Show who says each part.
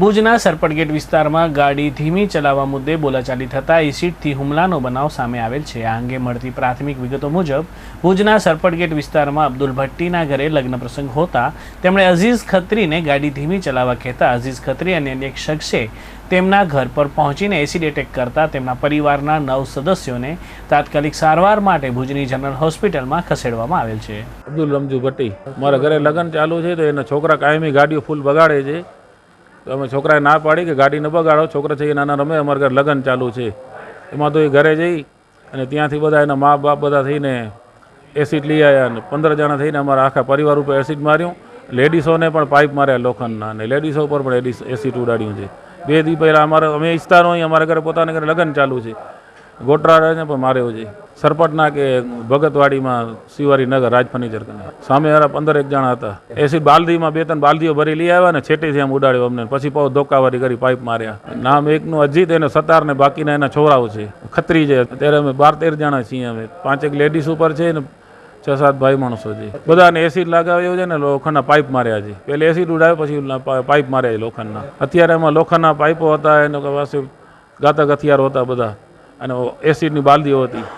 Speaker 1: ભુજના સરપટગેટ વિસ્તારમાં ગાડી ધીમી ચલાવવા મુદ્દે બોલાચાલી થતાં એસિડથી હુમલાનો બનાવ સામે આવેલ છે। આ અંગે મળતી પ્રાથમિક વિગતો મુજબ ભુજના સરપટગેટ વિસ્તારમાં અબ્દુલ ભટ્ટીના ઘરે લગ્ન પ્રસંગ હોતા તેમણે અઝીઝ ખત્રીને ગાડી ધીમી ચલાવવા કહેતા અઝીઝ ખત્રી અને અન્ય એક શખ્સે તેમના ઘર પર પહોંચીને એસિડ એટેક કરતા તેમના પરિવારના 9 સદસ્યોને તાત્કાલિક સારવાર માટે ભુજની જનરલ હોસ્પિટલમાં ખસેડવામાં આવેલ છે।
Speaker 2: અબ્દુલ રમજુ ભટ્ટી મારા ઘરે લગ્ન ચાલુ છે તો એના છોકરા કાયમી ગાડીઓ ફૂલ બગાડે છે તો અમે છોકરાએ ના પાડી કે ગાડી ન બગાડો, છોકરા છે એ નાના રમે, અમારા ઘરે લગ્ન ચાલુ છે। એમાં તો એ ઘરે જઈ અને ત્યાંથી બધા એના મા બાપ બધા થઈને એસિડ લઈ આવ્યા અને 15 જણા થઈને અમારા આખા પરિવાર ઉપર એસિડ માર્યું। લેડીસોને પણ પાઇપ માર્યા લોખંડના અને લેડીસો ઉપર પણ એસિડ ઉડાડ્યું છે। 2 દી પહેલાં અમે ઈચ્છતા નહીં, અમારા ઘરે પોતાના ઘરે લગ્ન ચાલુ છે, ગોટરાને પણ માર્યો છે। સરપટના કે ભગતવાડીમાં શિવારી નગર રાજ ફર્નિચર કરીને સામે વાળા 15 જણા હતા। એસિડ બાલદીમાં 2-3 બાલદીઓ ભરી લઈ આવ્યા ને છેટેથી આમ ઉડાડ્યો અમને, પછી પાછું ધોકાવારી કરી પાઇપ માર્યા। નામ એકનું અજીત, એને 17 ને બાકીના એના છોરાઓ છે, ખત્રી છે। અત્યારે અમે 12-13 જણા છીએ, અમે 5 લેડીઝ ઉપર છે ને 6-7 ભાઈ માણસો છે। બધાને એસિડ લગાવ્યો છે ને લોખંડના પાઇપ માર્યા છે। પહેલે એસિડ ઉડાવ્યો, પછી પાઇપ માર્યા છે લોખંડના। અત્યારે એમાં લોખંડના પાઇપો હતા, એના પાસે ઘાતક હથિયારો હતા બધા અને એસિડની બાલદીઓ હતી।